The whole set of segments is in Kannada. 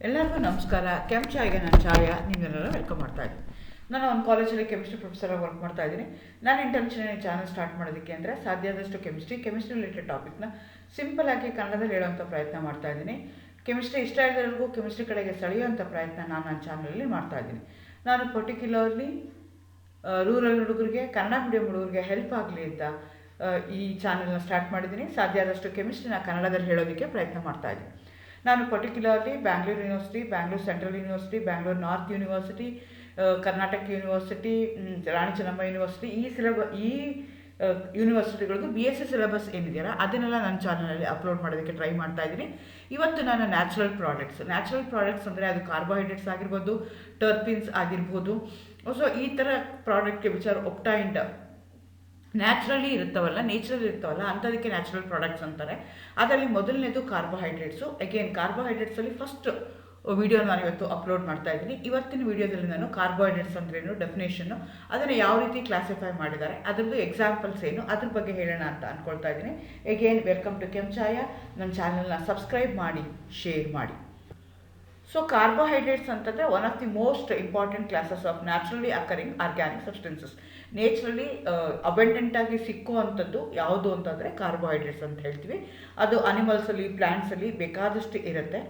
ಎಲ್ಲರಿಗೂ ನಮಸ್ಕಾರ. ಕೆಂಚಾಯಿಗೆ ನಾನು ಚಾಯ ನಿಮ್ಮೆಲ್ಲರೂ ವೆಲ್ಕಮ್ ಮಾಡ್ತಾ ಇದ್ದೀನಿ. ನಾನು ಒಂದು ಕಾಲೇಜಲ್ಲಿ ಕೆಮಿಸ್ಟ್ರಿ ಪ್ರೊಫೆಸರಾಗಿ ವರ್ಕ್ ಮಾಡ್ತಾ ಇದ್ದೀನಿ. ನಾನು ಇಂಟೆನ್ಷನ್ ಚಾನಲ್ ಸ್ಟಾರ್ಟ್ ಮಾಡೋದಕ್ಕೆ ಅಂದರೆ ಸಾಧ್ಯ ಆದಷ್ಟು ಕೆಮಿಸ್ಟ್ರಿ ರಿಲೇಟೆಡ್ ಟಾಪಿಕ್ನ ಸಿಂಪಲ್ ಆಗಿ ಕನ್ನಡದಲ್ಲಿ ಹೇಳುವಂಥ ಪ್ರಯತ್ನ ಮಾಡ್ತಾ ಇದ್ದೀನಿ. ಕೆಮಿಸ್ಟ್ರಿ ಇಷ್ಟ ಇರೋರಿಗೂ ಕೆಮಿಸ್ಟ್ರಿ ಕಡೆಗೆ ಸೆಳೆಯುವಂಥ ಪ್ರಯತ್ನ ನಾನು ನನ್ನ ಚಾನಲಲ್ಲಿ ಮಾಡ್ತಾ ಇದ್ದೀನಿ. ನಾನು ಪರ್ಟಿಕ್ಯುಲರ್ಲಿ ರೂರಲ್ ಹುಡುಗರಿಗೆ, ಕನ್ನಡ ಮೀಡಿಯಂ ಹುಡುಗರಿಗೆ ಹೆಲ್ಪ್ ಆಗಲಿ ಅಂತ ಈ ಚಾನಲ್ನ ಸ್ಟಾರ್ಟ್ ಮಾಡಿದ್ದೀನಿ. ಸಾಧ್ಯ ಆದಷ್ಟು ಕೆಮಿಸ್ಟ್ರಿನ ಕನ್ನಡದಲ್ಲಿ ಹೇಳೋದಕ್ಕೆ ಪ್ರಯತ್ನ ಮಾಡ್ತಾ ಇದ್ದೀನಿ. ನಾನು particularly Bangalore university, Bangalore central university, Bangalore north university, Karnataka university, Rani Chennamma university, ಈ ಯೂನಿವರ್ಸಿಟಿಗಳಿಗೂ BSc ಸಿಲೆಬಸ್ ಏನಿದೆಯಲ್ಲ ಅದನ್ನೆಲ್ಲ ನನ್ನ ಚಾನಲಲ್ಲಿ ಅಪ್ಲೋಡ್ ಮಾಡೋದಕ್ಕೆ ಟ್ರೈ ಮಾಡ್ತಾ ಇದ್ದೀನಿ. ಇವತ್ತು ನಾನು ನ್ಯಾಚುರಲ್ ಪ್ರಾಡಕ್ಟ್ಸ್ ಅಂದರೆ ಅದು ಕಾರ್ಬೋಹೈಡ್ರೇಟ್ಸ್ ಆಗಿರ್ಬೋದು, ಟರ್ಪಿನ್ಸ್ ಆಗಿರ್ಬೋದು. ಸೊ ಈ ಥರ ಪ್ರಾಡಕ್ಟ್ಗೆ ವಿಚ್ ಆರ್ ಒಪ್ಟೈನ್ಡ್ ನ್ಯಾಚುರಲಿ ಇರ್ತಾವಲ್ಲ ಅಂಥದಕ್ಕೆ ನ್ಯಾಚುರಲ್ ಪ್ರಾಡಕ್ಟ್ಸ್ ಅಂತಾರೆ. ಅದರಲ್ಲಿ ಮೊದಲನೇದು ಕಾರ್ಬೋಹೈಡ್ರೇಟ್ಸು. ಅಗೇನ್ ಕಾರ್ಬೋಹೈಡ್ರೇಟ್ಸಲ್ಲಿ ಫಸ್ಟ್ ವಿಡಿಯೋ ನಾನು ಇವತ್ತು ಅಪ್ಲೋಡ್ ಮಾಡ್ತಾ ಇದ್ದೀನಿ. ಇವತ್ತಿನ ವಿಡಿಯೋದಲ್ಲಿ ನಾನು ಕಾರ್ಬೋಹೈಡ್ರೇಟ್ಸ್ ಅಂದ್ರೇನು, ಡೆಫಿನೇಷನ್ನು, ಅದನ್ನು ಯಾವ ರೀತಿ ಕ್ಲಾಸಿಫೈ ಮಾಡಿದ್ದಾರೆ, ಅದರದ್ದು ಎಕ್ಸಾಂಪಲ್ಸ್ ಏನು, ಅದ್ರ ಬಗ್ಗೆ ಹೇಳೋಣ ಅಂತ ಅಂದ್ಕೊಳ್ತಾ ಇದ್ದೀನಿ. Again welcome to Kenchaya. ನನ್ನ ಚಾನಲ್ನ ಸಬ್ಸ್ಕ್ರೈಬ್ ಮಾಡಿ, ಶೇರ್ ಮಾಡಿ. ಸೊ ಕಾರ್ಬೋಹೈಡ್ರೇಟ್ಸ್ ಅಂತಂದರೆ one of the most important classes of naturally occurring organic substances. Naturally ಅಬೆಂಡೆಂಟಾಗಿ ಸಿಕ್ಕುವಂಥದ್ದು ಯಾವುದು ಅಂತಂದರೆ ಕಾರ್ಬೋಹೈಡ್ರೇಟ್ಸ್ ಅಂತ ಹೇಳ್ತೀವಿ. ಅದು ಅನಿಮಲ್ಸಲ್ಲಿ, ಪ್ಲ್ಯಾಂಟ್ಸಲ್ಲಿ ಬೇಕಾದಷ್ಟು ಇರುತ್ತೆ.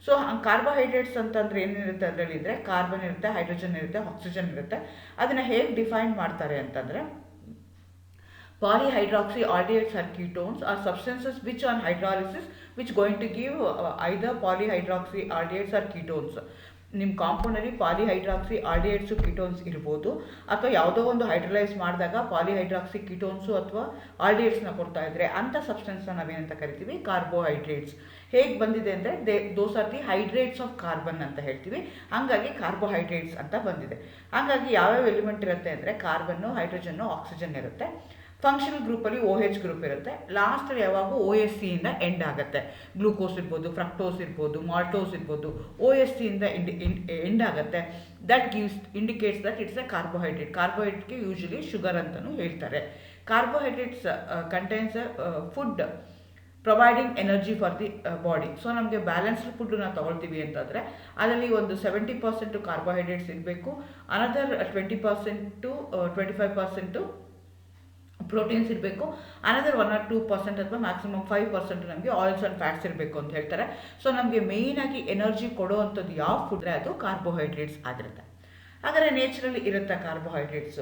ಸೊ ಕಾರ್ಬೋಹೈಡ್ರೇಟ್ಸ್ ಅಂತಂದರೆ ಏನಿರುತ್ತೆ ಅದರಲ್ಲಿ ಅಂದರೆ ಕಾರ್ಬನ್ ಇರುತ್ತೆ, ಹೈಡ್ರೋಜನ್ ಇರುತ್ತೆ, ಆಕ್ಸಿಜನ್ ಇರುತ್ತೆ. ಅದನ್ನು ಹೇಗೆ ಡಿಫೈನ್ ಮಾಡ್ತಾರೆ ಅಂತಂದರೆ polyhydroxyaldehydes are ketones are substances which on hydrolysis which going to give either polyhydroxyaldehydes or ketones. ನಿಮ್ಮ ಕಾಂಪೌಂಡಲ್ಲಿ ಪಾಲಿಹೈಡ್ರಾಕ್ಸಿ ಆಲ್ಡಿಹೈಡ್ಸು ಕೀಟೋನ್ಸ್ ಇರ್ಬೋದು, ಅಥವಾ ಯಾವುದೋ ಒಂದು ಹೈಡ್ರಲೈಸ್ ಮಾಡಿದಾಗ ಪಾಲಿಹೈಡ್ರಾಕ್ಸಿ ಕೀಟೋನ್ಸು ಅಥವಾ ಆಲ್ಡಿಹೈಡ್ಸ್ನ ಕೊಡ್ತಾ ಇದ್ರೆ ಅಂಥ ಸಬ್ಸ್ಟೆನ್ಸ್ನ ನಾವೇನಂತ ಕರಿತೀವಿ, ಕಾರ್ಬೋಹೈಡ್ರೇಟ್ಸ್. ಹೇಗೆ ಬಂದಿದೆ ಅಂದರೆ ದೋಸ್ are the hydrates of carbon ಅಂತ ಹೇಳ್ತೀವಿ. ಹಾಗಾಗಿ ಕಾರ್ಬೋಹೈಡ್ರೇಟ್ಸ್ ಅಂತ ಬಂದಿದೆ. ಹಾಗಾಗಿ ಯಾವ್ಯಾವ ಎಲಿಮೆಂಟ್ ಇರುತ್ತೆ ಅಂದರೆ ಕಾರ್ಬನ್ನು, ಹೈಡ್ರೋಜನ್ನು, ಆಕ್ಸಿಜನ್ ಇರುತ್ತೆ. ಫಂಕ್ಷನಲ್ ಗ್ರೂಪಲ್ಲಿ OH ಗ್ರೂಪ್ ಇರುತ್ತೆ. ಲಾಸ್ಟಲ್ಲಿ ಯಾವಾಗೂ OSCಯಿಂದ ಎಂಡ್ ಆಗುತ್ತೆ. ಗ್ಲೂಕೋಸ್ ಇರ್ಬೋದು, ಫ್ರಕ್ಟೋಸ್ ಇರ್ಬೋದು, ಮಾಲ್ಟೋಸ್ ಇರ್ಬೋದು, OSCಯಿಂದ ಎಂಡ್ ಆಗುತ್ತೆ. That indicates that it's a carbohydrate. ಕಾರ್ಬೋಹೈಡ್ರೇಟ್ಗೆ ಯೂಶಲಿ ಶುಗರ್ ಅಂತಲೂ ಹೇಳ್ತಾರೆ. Carbohydrates contains food providing energy for the body. So ನಮಗೆ ಬ್ಯಾಲೆನ್ಸ್ಡ್ ಫುಡ್ಡನ್ನ ತೊಗೊಳ್ತೀವಿ ಅಂತಂದರೆ ಅದರಲ್ಲಿ ಒಂದು 70% ಕಾರ್ಬೋಹೈಡ್ರೇಟ್ಸ್ ಇರಬೇಕು, ಅನದರ್ 20% to 25% ಪ್ರೋಟೀನ್ಸ್ ಇರಬೇಕು, ಅನದರ್ 1 or 2% ಅಥವಾ ಮ್ಯಾಕ್ಸಿಮಮ್ 5% ನಮಗೆ ಆಯಿಲ್ಸ್ ಆ್ಯಂಡ್ ಫ್ಯಾಟ್ಸ್ ಇರಬೇಕು ಅಂತ ಹೇಳ್ತಾರೆ. ಸೊ ನಮಗೆ ಮೇಯ್ನಾಗಿ ಎನರ್ಜಿ ಕೊಡೋವಂಥದ್ದು ಯಾವ ಫುಡ್ ಅದು ಕಾರ್ಬೋಹೈಡ್ರೇಟ್ಸ್ ಆಗಿರುತ್ತೆ. ಹಾಗಾದರೆ ನೇಚರಲ್ಲಿ ಇರುತ್ತೆ ಕಾರ್ಬೋಹೈಡ್ರೇಟ್ಸ್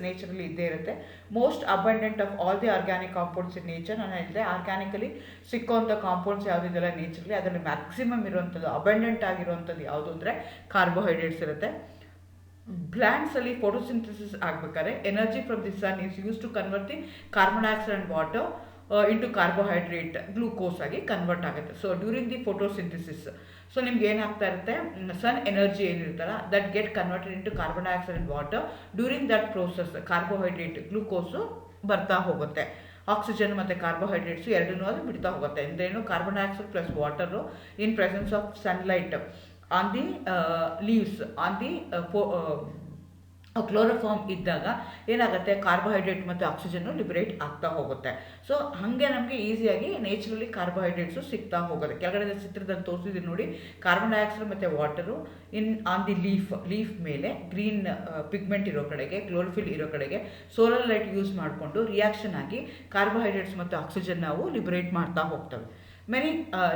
ನೇಚರಲ್ಲಿ ಇದ್ದೇ ಇರುತ್ತೆ. Most abundant of all the organic compounds in nature. ನಾನು ಹೇಳಿದೆ ಆರ್ಗ್ಯಾನಿಕಲಿ ಸಿಕ್ಕುವಂಥ ಕಾಂಪೌಂಡ್ಸ್ ಯಾವುದಿದೆಲ್ಲ ನೇಚರಲ್ಲಿ ಅದರಲ್ಲಿ ಮ್ಯಾಕ್ಸಿಮಮ್ ಇರುವಂಥದ್ದು, ಅಬಂಡೆಂಟ್ ಆಗಿರುವಂಥದ್ದು ಯಾವುದು ಅಂದರೆ ಕಾರ್ಬೋಹೈಡ್ರೇಟ್ಸ್ ಇರುತ್ತೆ. ಪ್ಲಾಂಟ್ಸಲ್ಲಿ ಫೋಟೋಸಿಂಥಸಿಸ್ ಆಗಬೇಕಾದ್ರೆ energy from the sun is use to convert the carbon dioxide and water into carbohydrate, glucose ಆಗಿ ಕನ್ವರ್ಟ್ ಆಗುತ್ತೆ. So during the photosynthesis so ನಿಮ್ಗೆ ಏನಾಗ್ತಾ ಇರುತ್ತೆ, ಸನ್ ಎನರ್ಜಿ ಏನಿರುತ್ತಲ್ಲ that get converted into carbon dioxide and water. During that process carbohydrate, glucose ಬರ್ತಾ ಹೋಗುತ್ತೆ. ಆಕ್ಸಿಜನ್ ಮತ್ತು ಕಾರ್ಬೋಹೈಡ್ರೇಟ್ಸು ಎರಡನ್ನೂ ಅದು ಬಿಡ್ತಾ ಹೋಗುತ್ತೆ. ಅಂದ್ರೇನು, carbon dioxide plus water in presence of sunlight on the leaves, on the chloroform ಇದ್ದಾಗ ಏನಾಗುತ್ತೆ, ಕಾರ್ಬೋಹೈಡ್ರೇಟ್ ಮತ್ತು ಆಕ್ಸಿಜನ್ನು ಲಿಬರೇಟ್ ಆಗ್ತಾ ಹೋಗುತ್ತೆ. ಸೊ ಹಾಗೆ ನಮಗೆ ಈಸಿಯಾಗಿ ನೇಚರಲಿ ಕಾರ್ಬೋಹೈಡ್ರೇಟ್ಸು ಸಿಗ್ತಾ ಹೋಗುತ್ತೆ. ಕೆಳಗಡೆ ಚಿತ್ರದಲ್ಲಿ ತೋರಿಸಿದ್ದೀನಿ ನೋಡಿ, ಕಾರ್ಬನ್ ಡೈಆಕ್ಸೈಡ್ ಮತ್ತು ವಾಟರು ಆನ್ ದಿ ಲೀಫ್ ಮೇಲೆ ಗ್ರೀನ್ ಪಿಗ್ಮೆಂಟ್ ಇರೋ ಕಡೆಗೆ, ಕ್ಲೋರೋಫಿಲ್ ಇರೋ ಕಡೆಗೆ ಸೋಲಾರ್ ಲೈಟ್ ಯೂಸ್ ಮಾಡಿಕೊಂಡು ರಿಯಾಕ್ಷನ್ ಆಗಿ ಕಾರ್ಬೋಹೈಡ್ರೇಟ್ಸ್ ಮತ್ತು ಆಕ್ಸಿಜನ್ ನಾವು ಲಿಬರೇಟ್ ಮಾಡ್ತಾ ಹೋಗ್ತವೆ.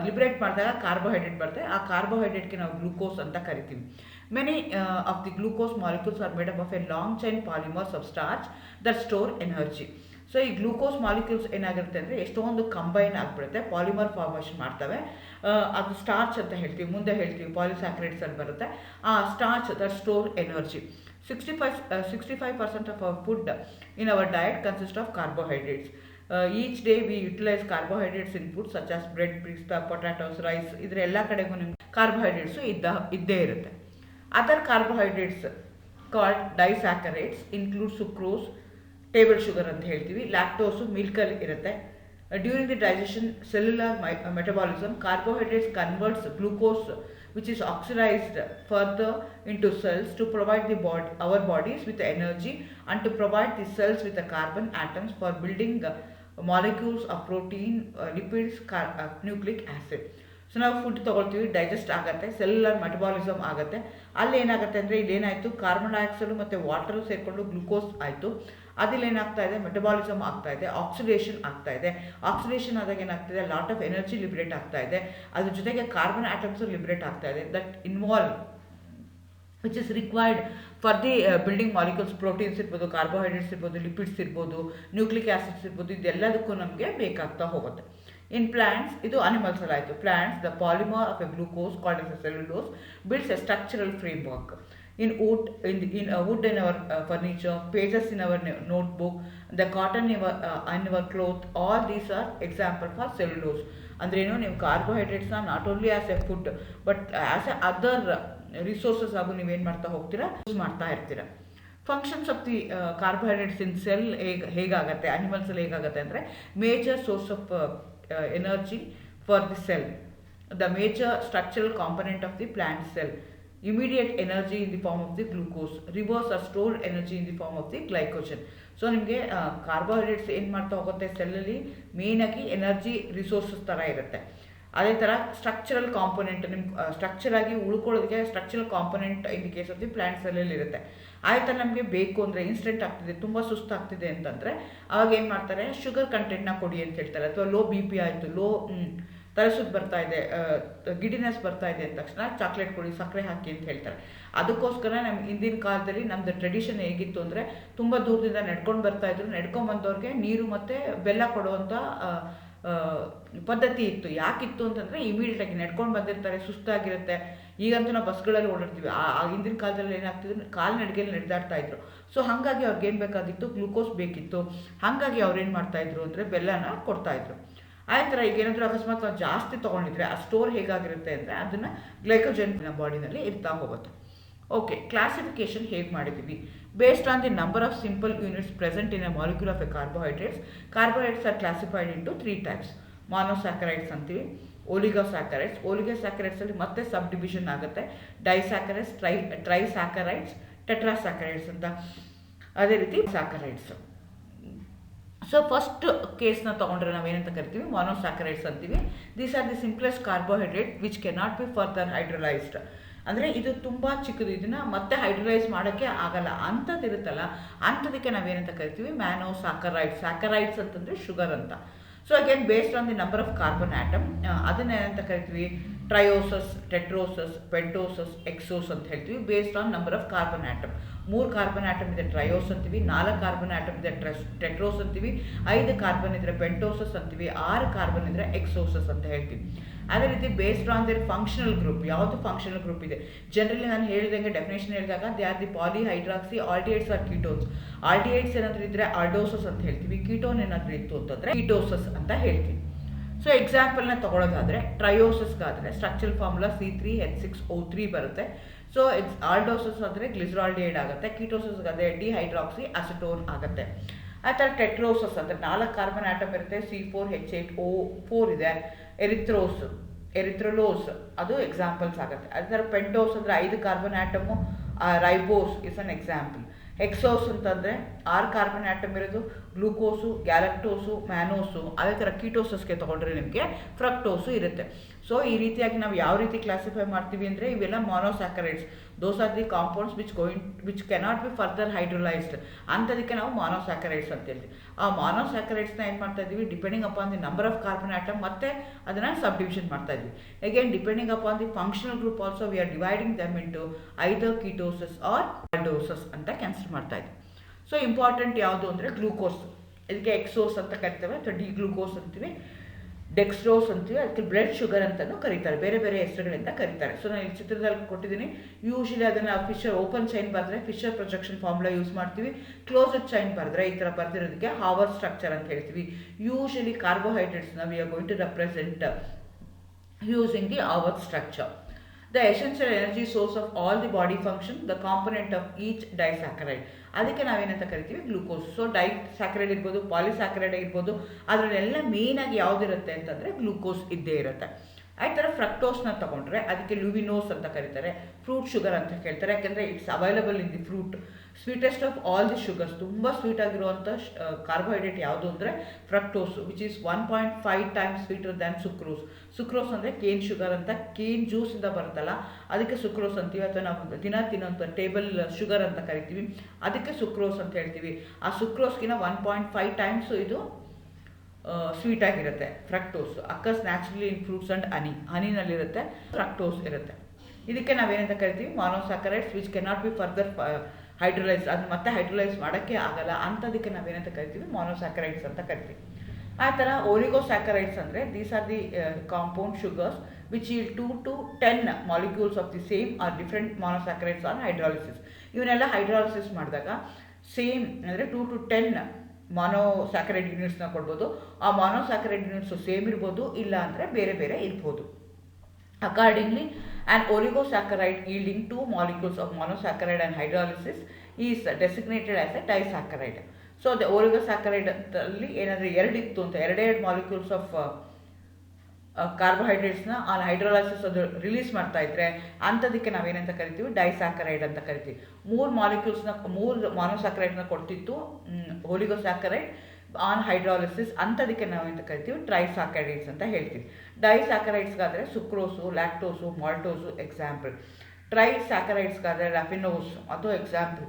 ಲಿಬರೇಟ್ ಮಾಡಿದಾಗ ಕಾರ್ಬೋಹೈಡ್ರೇಟ್ ಬರುತ್ತೆ. ಆ ಕಾರ್ಬೋಹೈಡ್ರೇಟ್ಗೆ ನಾವು ಗ್ಲೂಕೋಸ್ ಅಂತ ಕರಿತೀವಿ. Many of the glucose molecules are made up of a long chain polymers of starch that store energy. So ಈ ಗ್ಲೂಕೋಸ್ ಮಾಲಿಕ್ಯೂಲ್ಸ್ ಏನಾಗಿರುತ್ತೆ ಅಂದರೆ ಎಷ್ಟೊಂದು ಕಂಬೈನ್ ಆಗಿಬಿಡುತ್ತೆ, ಪಾಲಿಮರ್ ಫಾರ್ಮೇಷನ್ ಮಾಡ್ತವೆ. ಅದು ಸ್ಟಾರ್ಚ್ ಅಂತ ಹೇಳ್ತೀವಿ, ಮುಂದೆ ಹೇಳ್ತೀವಿ ಪಾಲಿಸ್ಯಾಕ್ರೈಡ್ಸ್ ಅಂತ ಬರುತ್ತೆ. ಆ starch that store energy. 65% of our food in our diet consists of carbohydrates. Each day we utilize carbohydrates in food such as bread, pasta, potatoes, rice. ಇದರ ಎಲ್ಲ ಕಡೆಗೂ ನಿಮ್ಗೆ ಕಾರ್ಬೋಹೈಡ್ರೇಟ್ಸು ಇದ್ದೇ ಇರುತ್ತೆ. Other carbohydrates called disaccharides include sucrose, table sugar ಅಂತ ಹೇಳ್ತೀವಿ, ಲ್ಯಾಕ್ಟೋಸು ಮಿಲ್ಕಲ್ಲಿ ಇರುತ್ತೆ. During the digestion cellular metabolism carbohydrates converts glucose which is oxidized further into cells to provide our bodies with energy and to provide the cells with the carbon atoms for building molecules of protein, lipids, nucleic acid. So ನಾವು ಫುಡ್ ತೊಗೊಳ್ತೀವಿ, ಡೈಜೆಸ್ಟ್ ಆಗುತ್ತೆ, ಸೆಲ್ಯುಲರ್ ಮೆಟಬಾಲಿಸಮ್ ಆಗುತ್ತೆ. ಅಲ್ಲಿ ಏನಾಗುತ್ತೆ ಅಂದರೆ ಇಲ್ಲೇನಾಯಿತು, ಕಾರ್ಬನ್ ಡೈಆಕ್ಸೈಡು ಮತ್ತು ವಾಟರು ಸೇರಿಕೊಂಡು ಗ್ಲೂಕೋಸ್ ಆಯಿತು. ಅದಿಲ್ಲಿ ಏನಾಗ್ತಾ ಇದೆ, ಮೆಟಬಾಲಿಸಮ್ ಆಗ್ತಾ ಇದೆ, ಆಕ್ಸಿಡೇಷನ್ ಆಗ್ತಾ ಇದೆ. ಆಕ್ಸಿಡೇಷನ್ ಆದಾಗ ಏನಾಗ್ತಿದೆ, ಲಾಟ್ ಆಫ್ ಎನರ್ಜಿ ಲಿಬ್ರೇಟ್ ಆಗ್ತಾ ಇದೆ. ಅದ್ರ ಜೊತೆಗೆ ಕಾರ್ಬನ್ ಆಟಮ್ಸು ಲಿಬ್ರೇಟ್ ಆಗ್ತಾ ಇದೆ, that involve which is required for the building molecules. Proteins ಇರ್ಬೋದು, ಕಾರ್ಬೋಹೈಡ್ರೇಟ್ಸ್ ಇರ್ಬೋದು, ಲಿಪಿಡ್ಸ್ ಇರ್ಬೋದು, ನ್ಯೂಕ್ಲಿಕ್ ಆಸಿಡ್ಸ್ ಇರ್ಬೋದು, ಇದೆಲ್ಲದಕ್ಕೂ ನಮಗೆ ಬೇಕಾಗ್ತಾ ಹೋಗುತ್ತೆ. ಇನ್ ಪ್ಲಾಂಟ್ಸ್, ಇದು ಅನಿಮಲ್ಸ್ ಎಲ್ಲ ಆಯಿತು. Plants, the polymer of A glucose called as A cellulose builds A structural framework. In wood, wood in our furniture, pages in our notebook, the cotton in our cloth, all these are example for cellulose. ಅಂದರೆ ಏನು, ನೀವು ಕಾರ್ಬೋಹೈಡ್ರೇಟ್ಸ್ನ not only as a food but as a other resources ಆಗು ನೀವೇನು ಮಾಡ್ತಾ ಹೋಗ್ತೀರಾ, ಯೂಸ್ ಮಾಡ್ತಾ ಇರ್ತೀರಾ. Functions of the carbohydrates in cell ಹೇಗಾಗತ್ತೆ, ಅನಿಮಲ್ಸಲ್ಲಿ ಹೇಗಾಗುತ್ತೆ ಅಂದರೆ, major source of energy for the cell, the major structural component of the plant cell. Immediate energy in the form of the glucose, reverse or stored energy in the form of the glycogen. So ನಿಮಗೆ ಕಾರ್ಬೋಹೈಡ್ರೇಟ್ಸ್ ಏನು ಮಾಡ್ತಾ ಹೋಗುತ್ತೆ ಸೆಲ್ಲಲ್ಲಿ, ಮೇಯ್ನಾಗಿ ಎನರ್ಜಿ ರಿಸೋರ್ಸಸ್ ಥರ ಇರುತ್ತೆ. ಅದೇ ಥರ ಸ್ಟ್ರಕ್ಚರಲ್ ಕಾಂಪೊನೆಂಟ್, ನಿಮ್ಮ ಸ್ಟ್ರಕ್ಚರ್ ಆಗಿ ಉಳ್ಕೊಳ್ಳೋದಕ್ಕೆ structural component in the case of the plant ಸೆಲ್ಲಲ್ಲಿ ಇರುತ್ತೆ. ಆಯ್ತಾ, ನಮಗೆ ಬೇಕು ಅಂದರೆ ಇನ್ಸ್ಟೆಂಟ್ ಆಗ್ತಿದೆ, ತುಂಬ ಸುಸ್ತಾಗ್ತಿದೆ ಅಂತಂದರೆ ಅವಾಗ ಏನು ಮಾಡ್ತಾರೆ, ಶುಗರ್ ಕಂಟೆಂಟ್ನ ಕೊಡಿ ಅಂತ ಹೇಳ್ತಾರೆ. ಅಥವಾ ಲೋ ಬಿ ಪಿ ಆಯಿತು, ಲೋ ತಲೆಸುತ್ತು ಬರ್ತಾ ಇದೆ, ಗಿಡಿನೆಸ್ ಬರ್ತಾ ಇದೆ ಅಂದ ತಕ್ಷಣ ಚಾಕ್ಲೇಟ್ ಕೊಡಿ, ಸಕ್ಕರೆ ಹಾಕಿ ಅಂತ ಹೇಳ್ತಾರೆ. ಅದಕ್ಕೋಸ್ಕರ ನಮ್ಮ ಹಿಂದಿನ ಕಾಲದಲ್ಲಿ ನಮ್ಮದು ಟ್ರೆಡಿಷನ್ ಹೇಗಿತ್ತು ಅಂದರೆ, ತುಂಬ ದೂರದಿಂದ ನಡ್ಕೊಂಡು ಬರ್ತಾಯಿದ್ರು, ನಡ್ಕೊಂಡ್ಬಂದವ್ರಿಗೆ ನೀರು ಮತ್ತು ಬೆಲ್ಲ ಕೊಡುವಂಥ ಪದ್ಧತಿ ಇತ್ತು. ಯಾಕಿತ್ತು ಅಂತಂದರೆ, ಇಮಿಡಿಯೇಟಾಗಿ ನಡ್ಕೊಂಡು ಬಂದಿರ್ತಾರೆ, ಸುಸ್ತಾಗಿರುತ್ತೆ. ಈಗಂತೂ ನಾವು ಬಸ್ಗಳಲ್ಲಿ ಓಡಾಡ್ತೀವಿ, ಹಿಂದಿನ ಕಾಲದಲ್ಲಿ ಏನಾಗ್ತಿದ್ರು, ಕಾಲ್ನಡಿಗೆಯಲ್ಲಿ ನಡೆದಾಡ್ತಾ ಇದ್ರು. ಸೊ ಹಾಗಾಗಿ ಅವ್ರಿಗೇನು ಬೇಕಾಗಿತ್ತು, ಗ್ಲೂಕೋಸ್ ಬೇಕಿತ್ತು. ಹಾಗಾಗಿ ಅವ್ರೇನು ಮಾಡ್ತಾಯಿದ್ರು ಅಂದರೆ ಬೆಲ್ಲನ ಕೊಡ್ತಾಯಿದ್ರು. ಆ ಥರ ಈಗ ಏನಾದರೂ ಅಕಸ್ಮಾತ್ ನಾವು ಜಾಸ್ತಿ ತೊಗೊಂಡಿದ್ರೆ ಆ ಸ್ಟೋರ್ ಹೇಗಾಗಿರುತ್ತೆ ಅಂದರೆ ಅದನ್ನು ಗ್ಲೈಕೋಜನ್ ಬಾಡಿನಲ್ಲಿ ಇರ್ತಾ ಹೋಗುತ್ತೆ. ಓಕೆ, ಕ್ಲಾಸಿಫಿಕೇಶನ್ ಹೇಗೆ ಮಾಡಿದ್ದೀವಿ, based on the number of simple units present in a molecule of a carbohydrates. Carbohydrates are classified into 3 types. Monosaccharides ಅಂತೀವಿ, ಓಲಿಗೋಸ್ಯಾಕರೈಡ್ಸ್. ಓಲಿಗೋಸ್ಯಾಕರೈಡ್ಸಲ್ಲಿ ಮತ್ತೆ ಸಬ್ ಡಿವಿಷನ್ ಆಗುತ್ತೆ, ಡೈಸ್ಯಾಕರೈಡ್ಸ್, ಟ್ರೈಸ್ಯಾಕರೈಡ್ಸ್, ಟೆಟ್ರಾಸ್ಯಾಕರೈಡ್ಸ್ ಅಂತ. ಅದೇ ರೀತಿ ಸ್ಯಾಕರೈಡ್ಸ್. ಸೊ ಫಸ್ಟ್ ಕೇಸ್ನ ತೊಗೊಂಡ್ರೆ ನಾವೇನಂತ ಕರಿತೀವಿ, ಮಾನೋಸ್ಯಾಕರೈಡ್ಸ್ ಅಂತೀವಿ. These are the simplest carbohydrate which cannot be further hydrolysed. ಅಂದರೆ ಇದು ತುಂಬ ಚಿಕ್ಕದು, ಇದನ್ನು ಮತ್ತೆ ಹೈಡ್ರಲೈಸ್ ಮಾಡೋಕ್ಕೆ ಆಗಲ್ಲ ಅಂಥದ್ದಿರುತ್ತಲ್ಲ, ಅಂಥದಕ್ಕೆ ನಾವೇನಂತ ಕರಿತೀವಿ, ಮ್ಯಾನೋಸ್ಯಾಕರೈಡ್ಸ್. ಸ್ಯಾಕರೈಡ್ಸ್ ಅಂತಂದರೆ ಶುಗರ್ ಅಂತ. So again based on the number of carbon atom ಅದನ್ನೇನಂತ ಕರಿತೀವಿ, ಟ್ರಯೋಸಸ್, ಟೆಟ್ರೋಸಸ್, ಪೆಂಟೋಸಸ್, ಎಕ್ಸೋಸ್ ಅಂತ ಹೇಳ್ತೀವಿ. Based on number of carbon atom. 3 carbon atom ಇದೆ ಟ್ರಯೋಸ್ ಅಂತೀವಿ, 4 ಕಾರ್ಬನ್ ಆಟಮ್ ಇದೆ ಟೆಟ್ರೋಸ್ ಅಂತೀವಿ, 5 ಕಾರ್ಬನ್ ಇದ್ದರೆ ಪೆಂಟೋಸಸ್ ಅಂತೀವಿ, 6 ಕಾರ್ಬನ್ ಇದ್ದರೆ ಎಕ್ಸೋಸಸ್ ಅಂತ ಹೇಳ್ತೀವಿ. ಅದೇ ರೀತಿ based on their functional group, ಯಾವುದು ಫಂಕ್ಷನಲ್ ಗ್ರೂಪ್ ಇದೆ. ಜನರಲಿ ನಾನು ಹೇಳಿದಂಗೆ ಡೆಫಿನೇಷನ್ ಹೇಳಿದಾಗ they are the polyhydroxy aldehydes or ketones. Aldehydes ಏನಾದರೂ ಇದ್ದರೆ ಆಲ್ಡೋಸಸ್ ಅಂತ ಹೇಳ್ತೀವಿ, ಕೀಟೋನ್ ಏನಾದರೂ ಇತ್ತು ಅಂತಂದರೆ ಕೀಟೋಸಸ್ ಅಂತ ಹೇಳ್ತೀವಿ. ಸೊ ಎಕ್ಸಾಂಪಲ್ನ ತೊಗೊಳೋದಾದರೆ, ಟ್ರಯೋಸಸ್ಗಾದರೆ ಸ್ಟ್ರಕ್ಚರಲ್ ಫಾರ್ಮುಲಾ C3H6O3 ಬರುತ್ತೆ. ಸೊ ಆಲ್ಡೋಸಸ್ ಅಂದರೆ ಗ್ಲಿಸರಾಲ್ಡಿಹೈಡ್ ಆಗುತ್ತೆ, ಕೀಟೋಸಸ್ಗಾದರೆ ಡಿಹೈಡ್ರಾಕ್ಸಿ ಅಸಿಟೋನ್ ಆಗುತ್ತೆ. ಆ ಥರ ಟೆಟ್ರೋಸಸ್ ಅಂದರೆ 4 ಕಾರ್ಬನ್ ಆಟಮ್ ಇರುತ್ತೆ, C4H8O4 ಇದೆ. ಎರಿಥ್ರೊಲೋಸ್ ಅದು ಎಕ್ಸಾಂಪಲ್ಸ್ ಆಗುತ್ತೆ. ಅದೇ ಥರ ಪೆಂಟೋಸ್ ಅಂದರೆ 5 carbon atom, ribose is an example. Hexose ಅಂತಂದರೆ 6 ಕಾರ್ಬನ್ ಆಟಮ್ ಇರೋದು, ಗ್ಲೂಕೋಸು, ಗ್ಯಾಲಕ್ಟೋಸು, ಮ್ಯಾನೋಸು. ಅದೇ ಥರ ಕೀಟೋಸಸ್ಗೆ ತೊಗೊಂಡ್ರೆ ನಿಮಗೆ ಫ್ರಕ್ಟೋಸು ಇರುತ್ತೆ. ಸೊ ಈ ರೀತಿಯಾಗಿ ನಾವು ಯಾವ ರೀತಿ ಕ್ಲಾಸಿಫೈ ಮಾಡ್ತೀವಿ ಅಂದರೆ, ಇವೆಲ್ಲ monosaccharides. Those are the compounds which cannot be further hydrolysed. ಅಂಥದಕ್ಕೆ ನಾವು ಮಾನೋಸ್ಯಾಕರೈಡ್ಸ್ ಅಂತ ಹೇಳ್ತೀವಿ. ಆ ಮಾನೋಸ್ಯಾಕರೈಡ್ಸ್ನ ಏನು ಮಾಡ್ತಾ ಇದ್ದೀವಿ, depending upon the number of carbon atom ಮತ್ತು ಅದನ್ನು ಸಬ್ ಡಿವಿಷನ್ ಮಾಡ್ತಾ ಇದ್ವಿ. Again depending upon the functional group also we are dividing them into either ketoses or aldoses ಅಂತ ಕ್ಯಾನ್ಸಲ್ ಮಾಡ್ತಾ ಇದ್ವಿ. ಸೊ ಇಂಪಾರ್ಟೆಂಟ್ ಯಾವುದು ಅಂದರೆ ಗ್ಲೂಕೋಸ್. ಇದಕ್ಕೆ ಎಕ್ಸೋಸ್ ಅಂತ ಕರಿತೇವೆ, ಅಥವಾ ಡಿ ಗ್ಲೂಕೋಸ್ ಅಂತೀವಿ, ಡೆಕ್ಸ್ಟ್ರೋಸ್ ಅಂತೀವಿ, ಅದಕ್ಕೆ ಬ್ಲಡ್ ಶುಗರ್ ಅಂತಲೂ ಕರೀತಾರೆ, ಬೇರೆ ಬೇರೆ ಹೆಸರುಗಳಿಂದ ಕರೀತಾರೆ. ಸೊ ನಾನು ಈ ಚಿತ್ರದಲ್ಲಿ ಕೊಟ್ಟಿದ್ದೀನಿ. ಯೂಶಲಿ ಅದನ್ನು ಫಿಶರ್ ಓಪನ್ ಚೈನ್ ಬರೆದ್ರೆ ಫಿಶರ್ ಪ್ರೊಜೆಕ್ಷನ್ ಫಾರ್ಮುಲಾ ಯೂಸ್ ಮಾಡ್ತೀವಿ. ಕ್ಲೋಸ್ಡ್ ಚೈನ್ ಬರೆದ್ರೆ ಈ ಥರ ಬರೆದಿರೋದಕ್ಕೆ ಹಾವರ್ ಸ್ಟ್ರಕ್ಚರ್ ಅಂತ ಹೇಳ್ತೀವಿ. ಯೂಶಲಿ ಕಾರ್ಬೋಹೈಡ್ರೇಟ್ಸ್ನ we are going to represent using the hour structure. The essential energy source of all the body function, the component of each disaccharide. ಅದಕ್ಕೆ ನಾವೇನಂತ ಕರಿತೀವಿ, ಗ್ಲೂಕೋಸ್. ಸೊ ಡೈಸ್ಯಾಕರೈಡ್ ಇರ್ಬೋದು, ಪಾಲಿಸ್ಯಾಕರೈಡ್ ಇರ್ಬೋದು, ಅದರಲ್ಲೆಲ್ಲ ಮೇಯ್ನಾಗಿ ಯಾವುದಿರುತ್ತೆ ಅಂತಂದರೆ ಗ್ಲೂಕೋಸ್ ಇದ್ದೇ ಇರುತ್ತೆ. ಆ ಥರ ಫ್ರಕ್ಟೋಸ್ನ ತೊಗೊಂಡ್ರೆ ಅದಕ್ಕೆ ಲುವಿನೋಸ್ ಅಂತ ಕರೀತಾರೆ, ಫ್ರೂಟ್ ಶುಗರ್ ಅಂತ ಹೇಳ್ತಾರೆ. ಯಾಕೆಂದರೆ it's available in the fruit. Sweetest of all the sugars, ತುಂಬ ಸ್ವೀಟ್ ಆಗಿರುವಂಥ ಕಾರ್ಬೋಹೈಡ್ರೇಟ್ ಯಾವುದು ಅಂದರೆ fructose, which is 1.5 times sweeter than sucrose. Sucrose ಅಂದರೆ ಕೇನ್ ಶುಗರ್ ಅಂತ, ಕೇನ್ ಜ್ಯೂಸಿಂದ ಬರುತ್ತಲ್ಲ ಅದಕ್ಕೆ ಸುಕ್ರೋಸ್ ಅಂತೀವಿ. ಅಥವಾ ನಾವು ದಿನ ತಿನ್ನೋಂಥ ಟೇಬಲ್ ಶುಗರ್ ಅಂತ ಕರಿತೀವಿ, ಅದಕ್ಕೆ ಸುಕ್ರೋಸ್ ಅಂತ ಹೇಳ್ತೀವಿ. ಆ ಸುಕ್ರೋಸ್ಗಿನ 1.5 times ಇದು ಸ್ವೀಟ್ ಆಗಿರುತ್ತೆ fructose. Occurs naturally in fruits and ಹನಿನಲ್ಲಿರುತ್ತೆ, ಫ್ರಕ್ಟೋಸ್ ಇರುತ್ತೆ. ಇದಕ್ಕೆ ನಾವೇನಂತ ಕರಿತೀವಿ monosaccharides which cannot be further hydrolyse. ಅದು ಮತ್ತೆ ಹೈಡ್ರೋಲೈಸ್ ಮಾಡೋಕ್ಕೆ ಆಗಲ್ಲ ಅಂಥದಕ್ಕೆ ನಾವೇನಂತ ಕರಿತೀವಿ ಮಾನೋಸ್ಯಾಕರೈಡ್ಸ್ ಅಂತ ಕರಿತೀವಿ. ಆ ಥರ ಓಲಿಗೋಸ್ಯಾಕರೈಡ್ಸ್ ಅಂದರೆ these are the compound sugars which yield 2 to 10 molecules of the same or different monosaccharides on hydrolysis. ಇವನ್ನೆಲ್ಲ ಹೈಡ್ರಾಲಿಸಿಸ್ ಮಾಡಿದಾಗ ಸೇಮ್ ಅಂದರೆ 2 to 10 ಮಾನೋಸ್ಯಾಕರೈಡ್ ಯೂನಿಟ್ಸ್ನ ಕೊಡ್ಬೋದು. ಆ ಮಾನೋಸ್ಯಾಕರೈಡ್ ಯೂನಿಟ್ಸು ಸೇಮ್ ಇರ್ಬೋದು, ಇಲ್ಲ ಅಂದರೆ ಬೇರೆ ಬೇರೆ ಇರ್ಬೋದು. Accordingly an oligosaccharide yielding 2 molecules of monosaccharide and hydrolysis is designated as a disaccharide. So the oligosaccharide ಅಲ್ಲಿ ಏನಾದರೂ ಎರಡಿತ್ತು ಅಂತ, ಎರಡೆರಡು ಮಾಲಿಕ್ಯೂಲ್ಸ್ ಆಫ್ ಕಾರ್ಬೋಹೈಡ್ರೇಟ್ಸ್ನ ಆನ್ ಹೈಡ್ರೋಲೈಸಿಸ್ ಅದು ರಿಲೀಸ್ ಮಾಡ್ತಾ ಇದ್ರೆ ಅಂಥದಕ್ಕೆ ನಾವೇನಂತ ಕರಿತೀವಿ ಡೈಸ್ಯಾಕರೈಡ್ ಅಂತ ಕರಿತೀವಿ. 3 ಮಾಲಿಕ್ಯೂಲ್ಸ್ನ 3 ಮಾನೋಸ್ಯಾಕರೈಡ್ನ ಕೊಡ್ತಿತ್ತು ಓಲಿಗೋಸ್ಯಾಕರೈಡ್ ಆನ್ ಹೈಡ್ರಾಲಿಸಿಸ್, ಅಂಥದಕ್ಕೆ ನಾವೇಂತ ಕರಿತೀವಿ ಟ್ರೈಸ್ಯಾಕರೈಡ್ಸ್ ಅಂತ ಹೇಳ್ತೀವಿ. ಡೈಸ್ಯಾಕರೈಡ್ಸ್ಗಾದರೆ ಸುಕ್ರೋಸು, ಲ್ಯಾಕ್ಟೋಸು, ಮಾಲ್ಟೋಸು ಎಕ್ಸಾಂಪಲ್. ಟ್ರೈಸ್ಯಾಕರೈಡ್ಸ್ಗಾದರೆ ರಫಿನೋಸ್ ಅದು ಎಕ್ಸಾಂಪಲ್.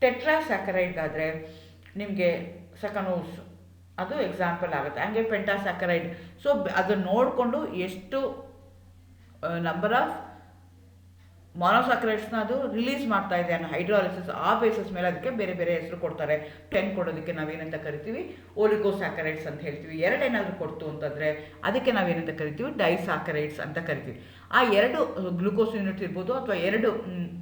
ಟೆಟ್ರಾಸ್ಯಾಕರೈಡ್ಗಾದರೆ ನಿಮಗೆ ಸಕನೋಸ್ ಅದು ಎಕ್ಸಾಂಪಲ್ ಆಗುತ್ತೆ. ಹಂಗೆ ಪೆಂಟಾಸ್ಯಾಕರೈಡ್. ಸೊ ಅದನ್ನು ನೋಡಿಕೊಂಡು ಎಷ್ಟು ನಂಬರ್ ಆಫ್ ಮಾನೋಸ್ಯಾಕರೈಡ್ಸ್ನ ಅದು ರಿಲೀಸ್ ಮಾಡ್ತಾ ಇದೆ ಅನ್ನೋ ಹೈಡ್ರಾಲಿಸಿಸ್ ಆ ಬೇಸಿಸ್ ಮೇಲೆ ಅದಕ್ಕೆ ಬೇರೆ ಬೇರೆ ಹೆಸರು ಕೊಡ್ತಾರೆ. 10 ಕೊಡೋದಕ್ಕೆ ನಾವೇನಂತ ಕರಿತೀವಿ ಓಲಿಗೋಸ್ಯಾಕರೈಡ್ಸ್ ಅಂತ ಹೇಳ್ತೀವಿ. 2 ಏನಾದರೂ ಕೊಡ್ತು ಅಂತಂದರೆ ಅದಕ್ಕೆ ನಾವೇನಂತ ಕರಿತೀವಿ ಡೈಸ್ಯಾಕರೈಡ್ಸ್ ಅಂತ ಕರಿತೀವಿ. ಆ 2 ಗ್ಲೂಕೋಸ್ ಯೂನಿಟ್ ಇರ್ಬೋದು ಅಥವಾ 2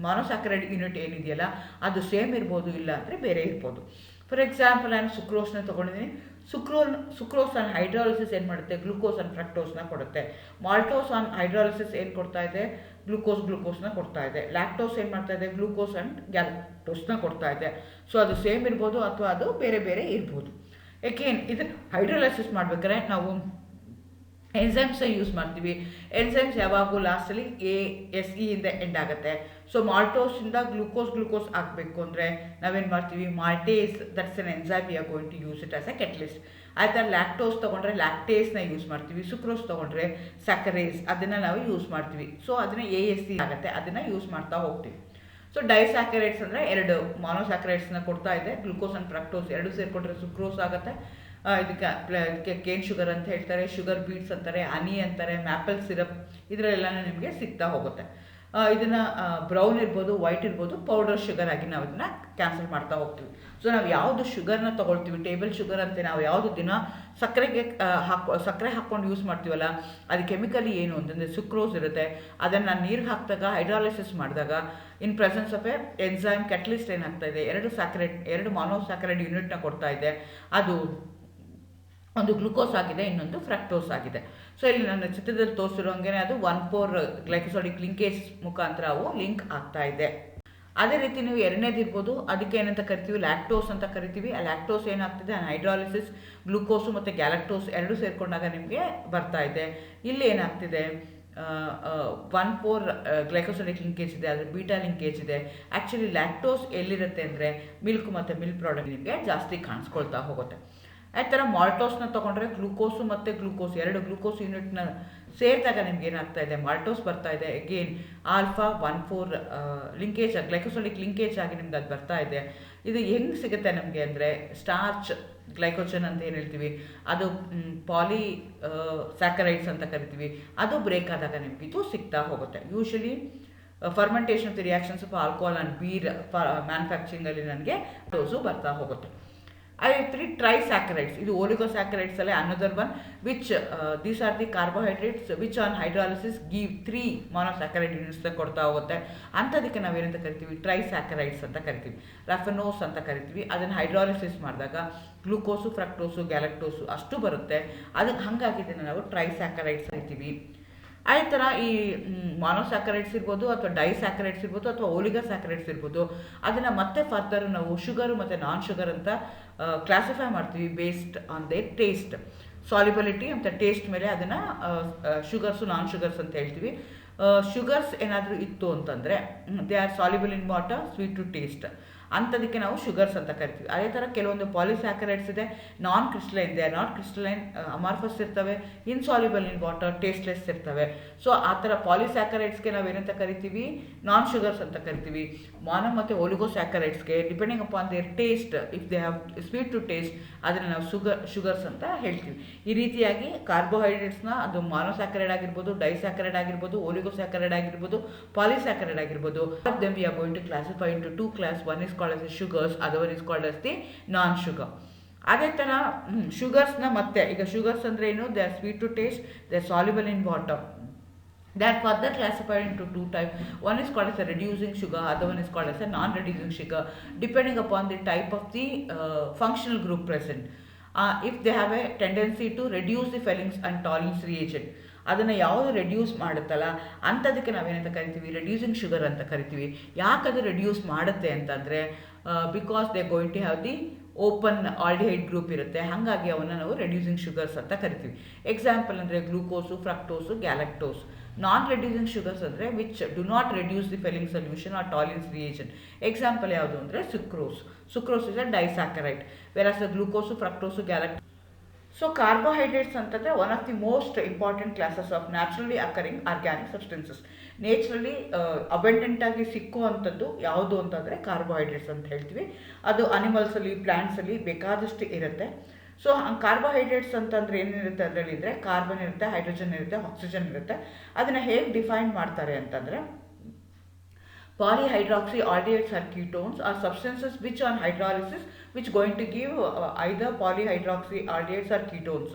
ಮಾನೋಸ್ಯಾಕರೈಡ್ ಯೂನಿಟ್ ಏನಿದೆಯಲ್ಲ ಅದು ಸೇಮ್ ಇರ್ಬೋದು, ಇಲ್ಲ ಅಂದರೆ ಬೇರೆ ಇರ್ಬೋದು. ಫಾರ್ ಎಕ್ಸಾಂಪಲ್ ನಾನು ಸುಕ್ರೋಸ್ನ ತೊಗೊಂಡಿದ್ದೀನಿ. ಸುಕ್ರೋಸ್ ಆನ್ ಹೈಡ್ರಾಲಿಸಿಸ್ ಏನು ಮಾಡುತ್ತೆ, ಗ್ಲೂಕೋಸ್ ಆನ್ ಫ್ರಕ್ಟೋಸ್ನ ಕೊಡುತ್ತೆ. ಮಾಲ್ಟೋಸ್ ಆನ್ ಹೈಡ್ರಾಲಿಸಿಸ್ ಏನು ಕೊಡ್ತಾ ಇದೆ, ಗ್ಲೂಕೋಸ್ನ ಕೊಡ್ತಾ ಇದೆ. ಲ್ಯಾಕ್ಟೋಸ್ ಏನು ಮಾಡ್ತಾ ಇದೆ, ಗ್ಲೂಕೋಸ್ ಆ್ಯಂಡ್ ಗ್ಯಾಲಕ್ಟೋಸ್ನ ಕೊಡ್ತಾ ಇದೆ. ಸೊ ಅದು ಸೇಮ್ ಇರ್ಬೋದು ಅಥವಾ ಅದು ಬೇರೆ ಬೇರೆ ಇರ್ಬೋದು. ಏಕೆನ್ ಇದು ಹೈಡ್ರಾಲಿಸಿಸ್ ಮಾಡ್ಬೇಕಾದ್ರೆ ನಾವು ಎನ್ಸೈಮ್ಸ್ನ ಯೂಸ್ ಮಾಡ್ತೀವಿ. ಎನ್ಸೈಮ್ಸ್ ಯಾವಾಗೂ ಲಾಸ್ಟಲ್ಲಿ ASE ಇಂದ ಎಂಡ್ ಆಗುತ್ತೆ. ಸೊ ಮಾಲ್ಟೋಸಿಂದ ಗ್ಲೂಕೋಸ್ ಆಗಬೇಕು ಅಂದರೆ ನಾವೇನು ಮಾಡ್ತೀವಿ maltase, that's an enzyme we are going to use it as a catalyst. ಆಯ್ತಾ. ಲ್ಯಾಕ್ಟೋಸ್ ತೊಗೊಂಡ್ರೆ ಲ್ಯಾಕ್ಟೇಸ್ನ ಯೂಸ್ ಮಾಡ್ತೀವಿ. ಸುಕ್ರೋಸ್ ತೊಗೊಂಡ್ರೆ ಸ್ಯಾಕರೇಸ್ ಅದನ್ನು ನಾವು ಯೂಸ್ ಮಾಡ್ತೀವಿ. ಸೊ ಅದನ್ನು ASE ಆಗುತ್ತೆ, ಅದನ್ನು ಯೂಸ್ ಮಾಡ್ತಾ ಹೋಗ್ತೀವಿ. ಸೊ ಡೈಸ್ಯಾಕರೈಡ್ಸ್ ಅಂದರೆ 2 ಮಾನೋಸ್ಯಾಕರೈಡ್ಸ್ನ ಕೊಡ್ತಾ ಇದೆ. ಗ್ಲೂಕೋಸ್ ಆ್ಯಂಡ್ ಫ್ರಕ್ಟೋಸ್ 2 ಸೇರಿಕೊಂಡ್ರೆ ಸುಕ್ರೋಸ್ ಆಗುತ್ತೆ. ಇದಕ್ಕೆ ಕೇನ್ ಶುಗರ್ ಅಂತ ಹೇಳ್ತಾರೆ, ಶುಗರ್ ಬೀಟ್ಸ್ ಅಂತಾರೆ, ಹನಿ ಅಂತಾರೆ, ಮ್ಯಾಪಲ್ ಸಿರಪ್ ಇದರಲ್ಲೆಲ್ಲನೂ ನಿಮಗೆ ಸಿಗ್ತಾ ಹೋಗುತ್ತೆ. ಇದನ್ನು ಬ್ರೌನ್ ಇರ್ಬೋದು, ವೈಟ್ ಇರ್ಬೋದು, ಪೌಡರ್ ಶುಗರ್ ಆಗಿ ನಾವು ಇದನ್ನು ಕ್ಯಾನ್ಸಲ್ ಮಾಡ್ತಾ ಹೋಗ್ತೀವಿ. ಸೊ ನಾವು ಯಾವುದು ಶುಗರ್ನ ತೊಗೊಳ್ತೀವಿ, ಟೇಬಲ್ ಶುಗರ್ ಅಂತ ನಾವು ಯಾವುದು ದಿನ ಸಕ್ಕರೆ ಹಾಕ್ಕೊಂಡು ಯೂಸ್ ಮಾಡ್ತೀವಲ್ಲ ಅದು ಕೆಮಿಕಲಿ ಏನು ಅಂತಂದರೆ ಸುಕ್ರೋಸ್ ಇರುತ್ತೆ. ಅದನ್ನು ನೀರಿಗೆ ಹಾಕಿದಾಗ ಹೈಡ್ರಾಲಿಸಿಸ್ ಮಾಡಿದಾಗ in presence of A enzyme catalyst ಏನಾಗ್ತಾ ಇದೆ, 2 ಮಾನೋಸ್ಯಾಕರೈಡ್ ಯೂನಿಟ್ನ ಕೊಡ್ತಾ ಇದೆ. ಅದು ಒಂದು ಗ್ಲೂಕೋಸ್ ಆಗಿದೆ, ಇನ್ನೊಂದು ಫ್ರಕ್ಟೋಸ್ ಆಗಿದೆ. ಸೊ ಇಲ್ಲಿ ನನ್ನ ಚಿತ್ರದಲ್ಲಿ ತೋರಿಸಿರೋಂಗೆ ಅದು 1,4 ಗ್ಲೈಕೋಸಾಡಿಕ್ ಲಿಂಕೇಜ್ ಮುಖಾಂತರ ಅವು ಲಿಂಕ್ ಆಗ್ತಾ ಇದೆ. ಅದೇ ರೀತಿ ನೀವು 2ನೇದು ಇರ್ಬೋದು, ಅದಕ್ಕೆ ಏನಂತ ಕರಿತೀವಿ ಲ್ಯಾಕ್ಟೋಸ್ ಅಂತ ಕರಿತೀವಿ. ಆ ಲ್ಯಾಕ್ಟೋಸ್ ಏನಾಗ್ತಿದೆ ಹೈಡ್ರಾಲಿಸಿಸ್ ಗ್ಲೂಕೋಸು ಮತ್ತು ಗ್ಯಾಲಕ್ಟೋಸ್ 2 ಸೇರಿಕೊಂಡಾಗ ನಿಮಗೆ ಬರ್ತಾ ಇದೆ. ಇಲ್ಲಿ ಏನಾಗ್ತಿದೆ 1,4 ಗ್ಲೈಕೋಸಾಡಿಕ್ ಲಿಂಕೇಜ್ ಇದೆ, ಅದರ ಬೀಟಾ ಲಿಂಕೇಜ್ ಇದೆ. ಆ್ಯಕ್ಚುಲಿ ಲ್ಯಾಕ್ಟೋಸ್ ಎಲ್ಲಿರುತ್ತೆ ಅಂದರೆ ಮಿಲ್ಕ್ ಮತ್ತು ಮಿಲ್ಕ್ ಪ್ರಾಡಕ್ಟ್ ನಿಮಗೆ ಜಾಸ್ತಿ ಕಾಣಿಸ್ಕೊಳ್ತಾ ಹೋಗುತ್ತೆ. ಆ ಥರ ಮಾಲ್ಟೋಸ್ನ ತೊಗೊಂಡ್ರೆ ಗ್ಲೂಕೋಸು ಮತ್ತು ಗ್ಲೂಕೋಸ್ 2 ಗ್ಲೂಕೋಸ್ ಯೂನಿಟ್ನ ಸೇರಿದಾಗ ನಿಮ್ಗೆ ಏನಾಗ್ತಾ ಇದೆ ಮಾಲ್ಟೋಸ್ ಬರ್ತಾ ಇದೆ. ಅಗೇನ್ ಆಲ್ಫಾ 1,4 ಲಿಂಕೇಜ್ ಗ್ಲೈಕೋಸಾಡಿಕ್ ಲಿಂಕೇಜ್ ಆಗಿ ನಿಮ್ಗೆ ಅದು ಬರ್ತಾ ಇದೆ. ಇದು ಹೆಂಗೆ ಸಿಗುತ್ತೆ ನಮಗೆ ಅಂದರೆ ಸ್ಟಾರ್ಚ್ ಗ್ಲೈಕೋಜನ್ ಅಂತ ಏನು ಹೇಳ್ತೀವಿ, ಅದು ಪಾಲಿ ಸ್ಯಾಕರೈಡ್ಸ್ ಅಂತ ಕರಿತೀವಿ, ಅದು ಬ್ರೇಕ್ ಆದಾಗ ನಿಮ್ಗೆ ಇದು ಸಿಗ್ತಾ ಹೋಗುತ್ತೆ. Usually fermentation of the reactions of alcohol and beer ಮ್ಯಾನುಫ್ಯಾಕ್ಚರಿಂಗಲ್ಲಿ ನನಗೆ ಡೋಸು ಬರ್ತಾ ಹೋಗುತ್ತೆ. ಅದೇ 3 ಟ್ರೈಸ್ಯಾಕರೈಡ್ಸ್, ಇದು ಓಲಿಗೋಸ್ಯಾಕರೈಡ್ಸ್ ಅಲ್ಲೇ another one which these are the carbohydrates which on hydrolysis give 3 ಮಾನೋಸ್ಯಾಕರೈಡ್ ಯೂನಿಟ್ಸ್ನ ಕೊಡ್ತಾ ಹೋಗುತ್ತೆ. ಅಂಥದಕ್ಕೆ ನಾವೇನಂತ ಕರಿತೀವಿ ಟ್ರೈಸ್ಯಾಕರೈಡ್ಸ್ ಅಂತ ಕರಿತೀವಿ. ರಫಿನೋಸ್ ಅಂತ ಕರಿತೀವಿ. ಅದನ್ನು ಹೈಡ್ರಾಲಿಸಿಸ್ ಮಾಡಿದಾಗ ಗ್ಲೂಕೋಸು, ಫ್ರಕ್ಟೋಸು, ಗ್ಯಾಲಕ್ಟೋಸು ಅಷ್ಟು ಬರುತ್ತೆ. ಅದಕ್ಕೆ ಹಾಗಾಗಿ ಇದನ್ನು ನಾವು ಟ್ರೈಸ್ಯಾಕರೈಡ್ಸ್ ಕರಿತೀವಿ. ಅದೇ ಥರ ಈ ಮಾನೋಸ್ಯಾಕರೈಡ್ಸ್ ಇರ್ಬೋದು ಅಥವಾ ಡೈಸ್ಯಾಕರೈಡ್ಸ್ ಇರ್ಬೋದು ಅಥವಾ ಓಲಿಗೋಸ್ಯಾಕರೈಡ್ಸ್ ಇರ್ಬೋದು, ಅದನ್ನು ಮತ್ತೆ ಫರ್ದರ್ ನಾವು ಶುಗರು ಮತ್ತು ನಾನ್ ಶುಗರ್ ಅಂತ ಕ್ಲಾಸಿಫೈ ಮಾಡ್ತೀವಿ based on there taste. Solubility ಮತ್ತು ಟೇಸ್ಟ್ ಮೇಲೆ ಅದನ್ನು ಶುಗರ್ಸು ನಾನ್ ಶುಗರ್ಸ್ ಅಂತ ಹೇಳ್ತೀವಿ. ಶುಗರ್ಸ್ ಏನಾದರೂ ಇತ್ತು ಅಂತಂದರೆ they are soluble in water, sweet to taste, ಅಂಥದಕ್ಕೆ ನಾವು ಶುಗರ್ಸ್ ಅಂತ ಕರಿತೀವಿ. ಅದೇ ಥರ ಕೆಲವೊಂದು ಪಾಲಿಸ್ಯಾಕರೈಡ್ಸ್ ಇದೆ, ನಾನ್ ಕ್ರಿಸ್ಟಲೈನ್ ಇದೆ, ನಾಟ್ ಕ್ರಿಸ್ಟಲೈನ್ ಅಮಾರ್ಫಸ್ ಇರ್ತವೆ, ಇನ್ಸಾಲ್ಯುಬಲ್ ಇನ್ ವಾಟರ್, ಟೇಸ್ಟ್ಲೆಸ್ ಇರ್ತವೆ. ಸೊ ಆ ಥರ ಪಾಲಿಸ್ಯಾಕರೈಡ್ಸ್ಗೆ ನಾವೇನಂತ ಕರಿತೀವಿ, ನಾನ್ ಶುಗರ್ಸ್ ಅಂತ ಕರಿತೀವಿ. ಮಾನೋ ಮತ್ತು ಒಲಿಗೋಸ್ಯಾಕರೈಡ್ಸ್ಗೆ depending upon their taste, if they have sweet to taste, ಅದನ್ನು ನಾವು ಶುಗರ್ಸ್ ಅಂತ ಹೇಳ್ತೀವಿ. ಈ ರೀತಿಯಾಗಿ ಕಾರ್ಬೋಹೈಡ್ರೇಟ್ಸ್ನ ಅದು ಮಾನೋಸ್ಯಾಕರೈಡ್ ಆಗಿರ್ಬೋದು, ಡೈಸ್ಯಾಕರೈಡ್ ಆಗಿರ್ಬೋದು, ಒಲಿಗೋಸ್ಯಾಕರೈಡ್ ಆಗಿರ್ಬೋದು, ಪಾಲಿಸ್ಯಾಕರೈಡ್ ಆಗಿರ್ಬೋದು. Of them we are going to classify into two class. One is called as the sugars, other one is called as the non-sugar. ಅದೇ ಥರ ಶುಗರ್ಸ್ನ ಮತ್ತೆ ಈಗ ಶುಗರ್ಸ್ ಅಂದರೆ ಏನು, they are sweet to taste, they are soluble in water. They are further classified into two types. One is called as a reducing sugar, other one is called as a non-reducing sugar, depending upon the type of the functional group present. If they have a tendency to reduce the Fellings and Tollens reagent, ಅದನ್ನು ಯಾವುದು ರೆಡ್ಯೂಸ್ ಮಾಡುತ್ತಲ್ಲ ಅಂಥದಕ್ಕೆ ನಾವೇನಂತ ಕರಿತೀವಿ, ರೆಡ್ಯೂಸಿಂಗ್ ಶುಗರ್ ಅಂತ ಕರಿತೀವಿ. ಯಾಕೆ ಅದು ರೆಡ್ಯೂಸ್ ಮಾಡುತ್ತೆ ಅಂತಂದರೆ because they going to have the open aldehyde group ಇರುತ್ತೆ, ಹಾಗಾಗಿ ಅವನ್ನು ನಾವು ರೆಡ್ಯೂಸಿಂಗ್ ಶುಗರ್ಸ್ ಅಂತ ಕರಿತೀವಿ. ಎಕ್ಸಾಂಪಲ್ ಅಂದರೆ glucose, fructose, galactose. Non reducing sugars ಅಂದರೆ which do not reduce the Fehling solution or Tollens reaction. Example ಯಾವುದು ಅಂದರೆ sucrose is a disaccharide, whereas glucose, fructose, galactose. So carbohydrates ಅಂತಂದರೆ one of the most important classes of naturally occurring organic substances. Naturally ಅಬೆಂಡೆಂಟಾಗಿ ಸಿಕ್ಕುವಂಥದ್ದು ಯಾವುದು ಅಂತಂದರೆ ಕಾರ್ಬೋಹೈಡ್ರೇಟ್ಸ್ ಅಂತ ಹೇಳ್ತೀವಿ. ಅದು ಅನಿಮಲ್ಸಲ್ಲಿ, ಪ್ಲ್ಯಾಂಟ್ಸಲ್ಲಿ ಬೇಕಾದಷ್ಟು ಇರುತ್ತೆ. ಸೊ ಕಾರ್ಬೋಹೈಡ್ರೇಟ್ಸ್ ಅಂತಂದರೆ ಏನಿರುತ್ತೆ ಅದರಲ್ಲಿ ಅಂದರೆ ಕಾರ್ಬನ್ ಇರುತ್ತೆ, ಹೈಡ್ರೋಜನ್ ಇರುತ್ತೆ, ಆಕ್ಸಿಜನ್ ಇರುತ್ತೆ. ಅದನ್ನು ಹೇಗೆ ಡಿಫೈನ್ ಮಾಡ್ತಾರೆ ಅಂತಂದರೆ polyhydroxyaldehydes are ketones are substances which on hydrolysis which going to give either polyhydroxyaldehydes or ketones.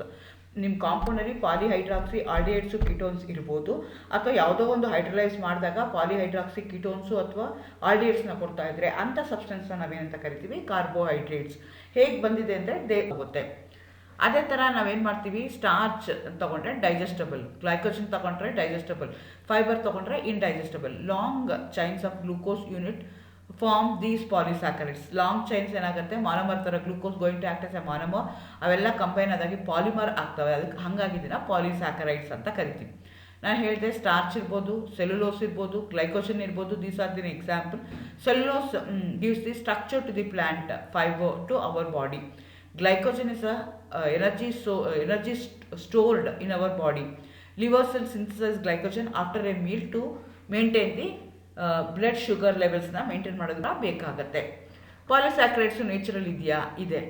ನಿಮ್ಮ ಕಾಂಪೌಂಡಲ್ಲಿ ಪಾಲಿಹೈಡ್ರಾಕ್ಸಿ ಆಲ್ಡಿಹೈಡ್ಸು ಕೀಟೋನ್ಸ್ ಇರ್ಬೋದು, ಅಥವಾ ಯಾವುದೋ ಒಂದು ಹೈಡ್ರಲೈಸ್ ಮಾಡಿದಾಗ ಪಾಲಿಹೈಡ್ರಾಕ್ಸಿ ಕೀಟೋನ್ಸು ಅಥವಾ ಆಲ್ಡಿಹೈಡ್ಸ್ನ ಕೊಡ್ತಾ ಇದ್ರೆ ಅಂಥ ಸಬ್ಸ್ಟೆನ್ಸ್ನ ನಾವೇನಂತ ಕರಿತೀವಿ, ಕಾರ್ಬೋಹೈಡ್ರೇಟ್ಸ್. ಹೇಗೆ ಬಂದಿದೆ ಅಂದರೆ ದೇ ಹೋಗುತ್ತೆ. ಅದೇ ಥರ ನಾವೇನು ಮಾಡ್ತೀವಿ, ಸ್ಟಾರ್ಚ್ ತೊಗೊಂಡ್ರೆ ಡೈಜೆಸ್ಟಬಲ್, ಗ್ಲೈಕೋಜನ್ ತೊಗೊಂಡ್ರೆ ಡೈಜೆಸ್ಟಬಲ್, ಫೈಬರ್ ತೊಗೊಂಡ್ರೆ indigestible. Long chains of glucose unit form these polysaccharides. Long chains ಏನಾಗುತ್ತೆ, ಮಾನೋಮರ್ ಥರ glucose going to act as a monomer, ಅವೆಲ್ಲ ಕಂಬೈನ್ ಆದಾಗಿ ಪಾಲಿಮರ್ ಆಗ್ತವೆ. ಅದಕ್ಕೆ ಹಾಗಾಗಿ ಇದನ್ನು ಪಾಲಿಸ್ಯಾಕರೈಡ್ಸ್ ಅಂತ ಕರಿತೀವಿ. ನಾನು ಹೇಳಿದೆ ಸ್ಟಾರ್ಚ್ ಇರ್ಬೋದು, ಸೆಲ್ಯುಲೋಸ್ ಇರ್ಬೋದು, ಗ್ಲೈಕೋಜನ್ ಇರ್ಬೋದು. These are the example. Cellulose gives the structure to the plant, fibre to our body. Glycogen is a energy stored in our body. Liver cells synthesize glycogen after a meal to maintain the blood sugar levels na maintain ಮಾಡೋದನ್ನ ಬೇಕಾಗುತ್ತೆ. ಪಾಲಿಸ್ಯಾಕರೈಡ್ಸ್ ನೇಚರಲ್ ಇದೆಯಾ? ಇದೆ.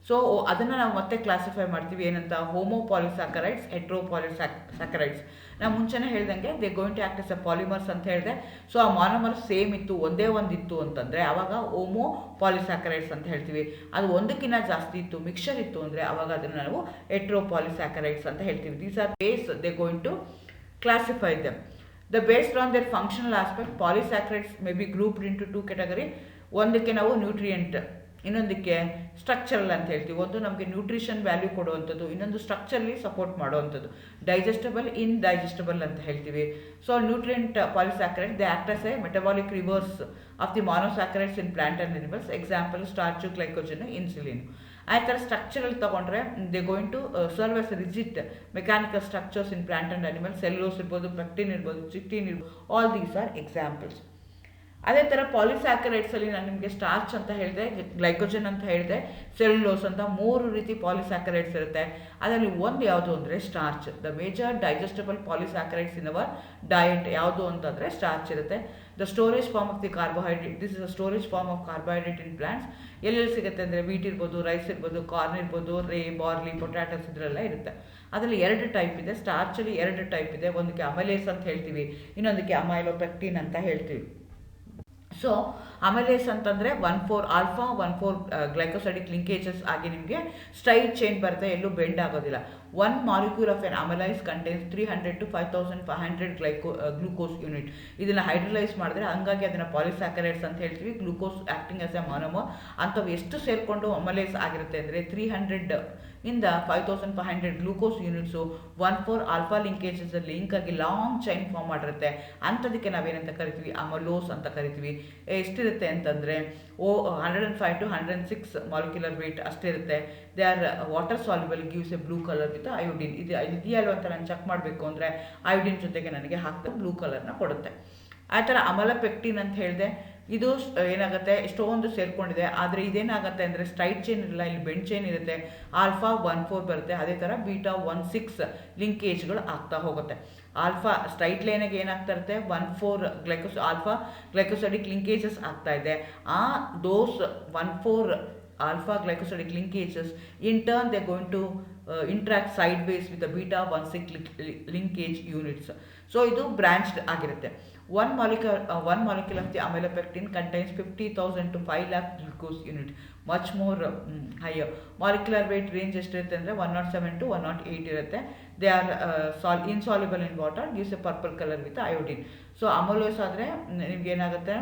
ಸೊ ಅದನ್ನು ನಾವು ಮತ್ತೆ ಕ್ಲಾಸಿಫೈ ಮಾಡ್ತೀವಿ ಏನಂತ, ಹೋಮೋಪಾಲಿಸ್ಯಾಕರೈಡ್ಸ್, ಹೆಟ್ರೋಪಾಲಿಸ್ಯಾಕರೈಡ್ಸ್. ನಾವು ಮುಂಚೆನೇ ಹೇಳ್ದಂಗೆ they going to act as a polymers ಅಂತ ಹೇಳಿದೆ. ಸೊ ಆ ಮಾನೋಮರ್ಸ್ ಸೇಮ್ ಇತ್ತು, ಒಂದೇ ಒಂದಿತ್ತು ಅಂತಂದರೆ ಆವಾಗ ಹೋಮೋ ಪಾಲಿಸ್ಯಾಕರೈಡ್ಸ್ ಅಂತ ಹೇಳ್ತೀವಿ. ಅದು ಒಂದಕ್ಕಿಂತ ಜಾಸ್ತಿ ಇತ್ತು, ಮಿಕ್ಸರ್ ಇತ್ತು ಅಂದರೆ ಆವಾಗ ಅದನ್ನು ನಾವು ಹೆಟ್ರೋಪಾಲಿಸ್ಯಾಕರೈಡ್ಸ್ ಅಂತ ಹೇಳ್ತೀವಿ. These are base they going to classify them. The based on their functional aspect polysaccharides may be grouped into two category. ಒಂದಕ್ಕೆ ನಾವು ನ್ಯೂಟ್ರಿಯೆಂಟ್, ಇನ್ನೊಂದಕ್ಕೆ ಸ್ಟ್ರಕ್ಚರಲ್ ಅಂತ ಹೇಳ್ತೀವಿ. ಒಂದು ನಮಗೆ ನ್ಯೂಟ್ರಿಷನ್ ವ್ಯಾಲ್ಯೂ ಕೊಡುವಂಥದ್ದು, ಇನ್ನೊಂದು ಸ್ಟ್ರಕ್ಚರ್ಲಿ ಸಪೋರ್ಟ್ ಮಾಡುವಂಥದ್ದು. ಡೈಜೆಸ್ಟಬಲ್, ಇನ್ಡೈಜೆಸ್ಟಬಲ್ ಅಂತ ಹೇಳ್ತೀವಿ. So nutrient polysaccharide they act as a metabolic reserves of the monosaccharides in plant and animals. Example starch, glycogen, insulin. ಆ ಥರ ಸ್ಟ್ರಕ್ಚರಲ್ ತೊಗೊಂಡ್ರೆ they going to serve as rigid mechanical structures in plant and animals. Cellulose ಇರ್ಬೋದು, ಪೆಕ್ಟಿನ್ ಇರ್ಬೋದು, ಚಿಕ್ಟಿನ್ ಇರ್ಬೋದು. All these are examples. ಅದೇ ಥರ ಪಾಲಿಸ್ಯಾಕರೈಡ್ಸಲ್ಲಿ ನಾನು ನಿಮಗೆ ಸ್ಟಾರ್ಚ್ ಅಂತ ಹೇಳಿದೆ, ಗ್ಲೈಕೋಜನ್ ಅಂತ ಹೇಳಿದೆ, ಸೆಲ್ಯುಲೋಸ್ ಅಂತ 3 ರೀತಿ ಪಾಲಿಸ್ಯಾಕರೈಡ್ಸ್ ಇರುತ್ತೆ. ಅದರಲ್ಲಿ ಒಂದು ಯಾವುದು ಅಂದರೆ starch. The major digestible polysaccharides in our diet ಯಾವುದು ಅಂತಂದರೆ ಸ್ಟಾರ್ಚ್ ಇರುತ್ತೆ. The storage form of the carbohydrate, this is the storage form of carbohydrate in plants. ಎಲ್ಲೆಲ್ಲಿ ಸಿಗುತ್ತೆ ಅಂದರೆ ವೀಟ್ ಇರ್ಬೋದು, ರೈಸ್ ಇರ್ಬೋದು, ಕಾರ್ನ್ ಇರ್ಬೋದು, ರೇ, ಬಾರ್ಲಿ, ಪೊಟ್ಯಾಟೋಸ್ ಇದರೆಲ್ಲ ಇರುತ್ತೆ. ಅದರಲ್ಲಿ 2 ಟೈಪ್ ಇದೆ. ಸ್ಟಾರ್ಚಲ್ಲಿ 2 ಟೈಪ್ ಇದೆ. ಒಂದಕ್ಕೆ ಅಮೈಲೇಸ್ ಅಂತ ಹೇಳ್ತೀವಿ, ಇನ್ನೊಂದಕ್ಕೆ ಅಮೈಲೋಪೆಕ್ಟಿನ್ ಅಂತ ಹೇಳ್ತೀವಿ. ಸೊ ಅಮೈಲೇಸ್ ಅಂತಂದರೆ 1,4 ಆಲ್ಫಾ 1,4 ಗ್ಲೈಕೋಸೈಡಿಕ್ ಲಿಂಕೇಜಸ್ ಆಗಿ ನಿಮಗೆ ಸ್ಟ್ರೈಟ್ ಚೈನ್ ಬರುತ್ತೆ, ಎಲ್ಲೂ ಬೆಂಡ್ ಆಗೋದಿಲ್ಲ. 1 molecule of an amylase contains 300 to 5,500 glucose unit. ಇದನ್ನು ಹೈಡ್ರಲೈಸ್ ಮಾಡಿದ್ರೆ ಹಂಗಾಗಿ ಅದನ್ನು ಪಾಲಿಸ್ಯಾಕರೈಡ್ಸ್ ಅಂತ ಹೇಳ್ತೀವಿ. Glucose acting as a monomer. ಅಂಥವು ಎಷ್ಟು ಸೇರಿಕೊಂಡು ಅಮೈಲೇಸ್ ಆಗಿರುತ್ತೆ ಅಂದರೆ 300 ಇಂದ 5,500 glucose units 1,4 alpha linkages link ಆಗಿ ಲಾಂಗ್ ಚೈನ್ ಫಾರ್ಮ್ ಮಾಡಿರುತ್ತೆ. ಅಂಥದಕ್ಕೆ ನಾವೇನಂತ ಕರಿತೀವಿ, ಅಮಲೋಸ್ ಅಂತ ಕರಿತೀವಿ. ಎಷ್ಟಿರುತ್ತೆ ಅಂತಂದರೆ 105 to 106 ಮಾಲಿಕ್ಯುಲರ್ ವೇಟ್ ಅಷ್ಟಿರುತ್ತೆ. They are water soluble, gives a blue colour with iodine. ಇದು ಇದೆಯಲ್ವ ಅಂತ ನಾನು ಚೆಕ್ ಮಾಡಬೇಕು ಅಂದರೆ ಅಯೋಡಿನ್ ಜೊತೆಗೆ ನನಗೆ ಹಾಕ್ತಾ ಬ್ಲೂ ಕಲರ್ನ ಕೊಡುತ್ತೆ. ಆ ಥರ ಅಮಲಪೆಕ್ಟಿನ್ ಅಂತ ಹೇಳಿದೆ, ಇದು ಏನಾಗುತ್ತೆ ಎಷ್ಟೊಂದು ಸೇರಿಕೊಂಡಿದೆ, ಆದರೆ ಇದೇನಾಗುತ್ತೆ ಅಂದರೆ ಸ್ಟ್ರೈಟ್ ಚೈನ್ ಇರಲ್ಲ, ಇಲ್ಲಿ ಬೆಂಡ್ ಚೈನ್ ಇರುತ್ತೆ, ಆಲ್ಫಾ 1,4 ಬರುತ್ತೆ. ಅದೇ ಥರ ಬೀಟಾ 1,6 ಲಿಂಕೇಜ್ಗಳು ಆಗ್ತಾ ಹೋಗುತ್ತೆ. ಆಲ್ಫಾ ಸ್ಟ್ರೈಟ್ ಲೈನಿಗೆ ಏನಾಗ್ತಾ ಇರುತ್ತೆ 1,4 ಆಲ್ಫಾ ಗ್ಲೈಕೋಸೈಡಿಕ್ ಲಿಂಕೇಜಸ್ ಆಗ್ತಾ ಇದೆ. ಆ ದೋಸ್ 1,4 alpha glycosidic linkages in turn they're going to interact sideways with the beta 1,6 linkage units. So ಇದು branched ಆಗಿರುತ್ತೆ. One molecule of the amylopectin contains 50,000 to 5 lakh glucose unit, much more higher. Molecular weight range ಎಷ್ಟಿರುತ್ತೆ ಅಂದರೆ 107 to 108 ಇರುತ್ತೆ. They are insoluble in water, gives a purple color with iodine. So ಅಮಲೋಸ್ ಆದರೆ ನಿಮ್ಗೆ ಏನಾಗುತ್ತೆ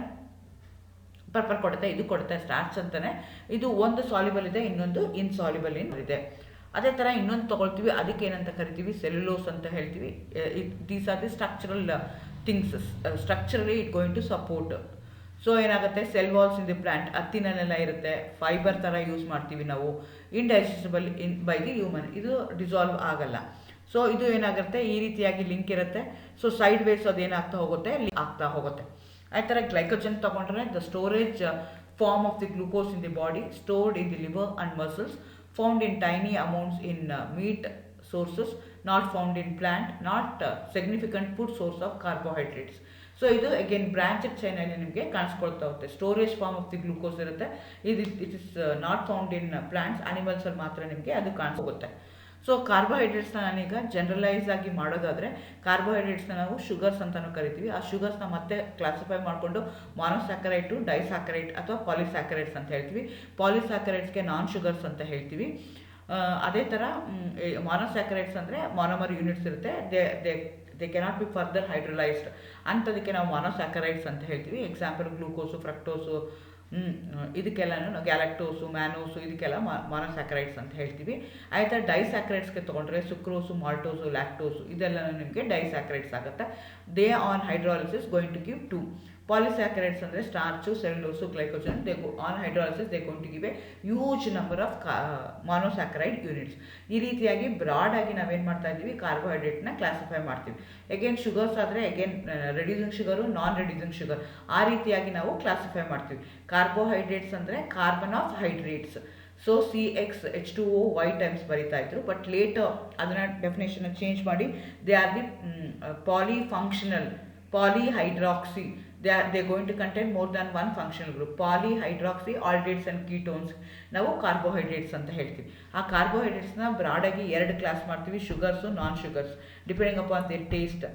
ಪರ್ಪಲ್ ಕೊಡುತ್ತೆ, ಇದು ಕೊಡುತ್ತೆ ಸ್ಟಾರ್ಚ್ ಅಂತಾನೆ. ಇದು ಒಂದು ಸಾಲ್ಯುಬಲ್ ಇದೆ, ಇನ್ನೊಂದು ಇನ್ಸಾಲ್ಯುಬಲ್ ಇದೆ. ಅದೇ ಥರ ಇನ್ನೊಂದು ತೊಗೊಳ್ತೀವಿ, ಅದಕ್ಕೆ ಏನಂತ ಕರಿತೀವಿ ಸೆಲ್ಯುಲೋಸ್ ಅಂತ ಹೇಳ್ತೀವಿ. These are the structural things, structurally it going to support. So ಏನಾಗುತ್ತೆ cell walls in the plant ಹತ್ತಿನಲ್ಲೆಲ್ಲ ಇರುತ್ತೆ, ಫೈಬರ್ ಥರ ಯೂಸ್ ಮಾಡ್ತೀವಿ ನಾವು. ಇಂಡೈಜೆಸ್ಟಬಲ್ ಬೈ ದಿ ಹ್ಯೂಮನ್, ಇದು ಡಿಸಾಲ್ವ್ ಆಗಲ್ಲ. ಸೊ ಇದು ಏನಾಗುತ್ತೆ ಈ ರೀತಿಯಾಗಿ ಲಿಂಕ್ ಇರುತ್ತೆ. ಸೊ ಸೈಡ್ ವೇಸ್ ಅದೇನಾಗ್ತಾ ಹೋಗುತ್ತೆ ಆಗ್ತಾ ಹೋಗುತ್ತೆ. ಆ ಥರ ಗ್ಲೈಕೋಜನ್ ತೊಗೊಂಡ್ರೆ the storage form of the glucose in the body, stored in the liver and muscles, found in tiny amounts in meat sources, not found in plant, not significant food source of carbohydrates. So ಇದು ಅಗೇನ್ ಬ್ರಾಂಚೆಡ್ ಚೈನಲ್ಲಿ ನಿಮಗೆ ಕಾಣಿಸ್ಕೊಳ್ತಾ ಹೋಗುತ್ತೆ. Storage form of the glucose ಇರುತ್ತೆ, it is not found in plants, ಆನಿಮಲ್ಸಲ್ಲಿ ಮಾತ್ರ ನಿಮಗೆ ಅದು ಕಾಣಿಸ್ಕೋಗುತ್ತೆ. ಸೊ ಕಾರ್ಬೋಹೈಡ್ರೇಟ್ಸ್ನ ನಾನೀಗ ಜನರಲೈಸ್ ಆಗಿ ಮಾಡೋದಾದರೆ ಕಾರ್ಬೋಹೈಡ್ರೇಟ್ಸ್ನ ನಾವು ಶುಗರ್ಸ್ ಅಂತಲೂ ಕರಿತೀವಿ. ಆ ಶುಗರ್ಸ್ನ ಮತ್ತೆ ಕ್ಲಾಸಿಫೈ ಮಾಡಿಕೊಂಡು ಮಾನೋಸ್ಯಾಕರೈಟು, ಡೈಸ್ಯಾಕರೈಟ್ ಅಥವಾ ಪಾಲಿಸ್ಯಾಕರೈಟ್ಸ್ ಅಂತ ಹೇಳ್ತೀವಿ. ಪಾಲಿಸ್ಯಾಕರೈಟ್ಸ್ಗೆ ನಾನ್ ಶುಗರ್ಸ್ ಅಂತ ಹೇಳ್ತೀವಿ. ಅದೇ ಥರ ಮಾನೋಸ್ಯಾಕರೈಟ್ಸ್ ಅಂದರೆ ಮಾನೋಮರ್ ಯೂನಿಟ್ಸ್ ಇರುತ್ತೆ, they cannot be further hydrolysed, ಅಂಥದಕ್ಕೆ ನಾವು ಮಾನೋಸ್ಯಾಕರೈಟ್ಸ್ ಅಂತ ಹೇಳ್ತೀವಿ. ಎಕ್ಸಾಂಪಲ್ ಗ್ಲೂಕೋಸು, ಫ್ರಕ್ಟೋಸು, ಇದಕ್ಕೆಲ್ಲನೂ ಗ್ಯಾಲಕ್ಟೋಸು, ಮ್ಯಾನೋಸು, ಇದಕ್ಕೆಲ್ಲ ಮಾನೋಸ್ಯಾಕರೈಡ್ಸ್ ಅಂತ ಹೇಳ್ತೀವಿ. ಆಯ್ತಾ ಡೈಸ್ಯಾಕರೈಡ್ಸ್ಗೆ ತೊಗೊಂಡ್ರೆ ಸುಕ್ರೋಸು, ಮಾಲ್ಟೋಸು, ಲ್ಯಾಕ್ಟೋಸು ಇದೆಲ್ಲನೂ ನಿಮಗೆ ಡೈಸ್ಯಾಕರೈಡ್ಸ್ ಆಗುತ್ತೆ. They on hydrolysis going to give 2. Polysaccharides ಅಂದರೆ starch, cellulose, glycogen, they on hydrolysis they going to give a huge number of monosaccharide units. ಈ ರೀತಿಯಾಗಿ ಬ್ರಾಡಾಗಿ ನಾವೇನು ಮಾಡ್ತಾ ಇದ್ದೀವಿ ಕಾರ್ಬೋಹೈಡ್ರೇಟ್ನ ಕ್ಲಾಸಿಫೈ ಮಾಡ್ತೀವಿ. ಅಗೇನ್ ಶುಗರ್ಸ್ ಆದರೆ again reducing sugar, non reducing sugar, ಆ ರೀತಿಯಾಗಿ ನಾವು ಕ್ಲಾಸಿಫೈ ಮಾಡ್ತೀವಿ. ಕಾರ್ಬೋಹೈಡ್ರೇಟ್ಸ್ ಅಂದರೆ carbon of hydrates. So CxH2O Y times ಬರೀತಾ ಇದ್ರು, ಬಟ್ ಲೇಟರ್ ಅದನ್ನು ಡೆಫಿನೇಷನ್ ಚೇಂಜ್ ಮಾಡಿ they are the polyfunctional polyhydroxy. They are going to contain more than one functional group. Polyhydroxy aldehydes and ketones ನಾವು ಕಾರ್ಬೋಹೈಡ್ರೇಟ್ಸ್ ಅಂತ ಹೇಳ್ತೀವಿ. ಆ ಕಾರ್ಬೋಹೈಡ್ರೇಟ್ಸ್ನ ಬ್ರಾಡಾಗಿ 2 ಕ್ಲಾಸ್ ಮಾಡ್ತೀವಿ, sugars, non sugars, depending upon the taste.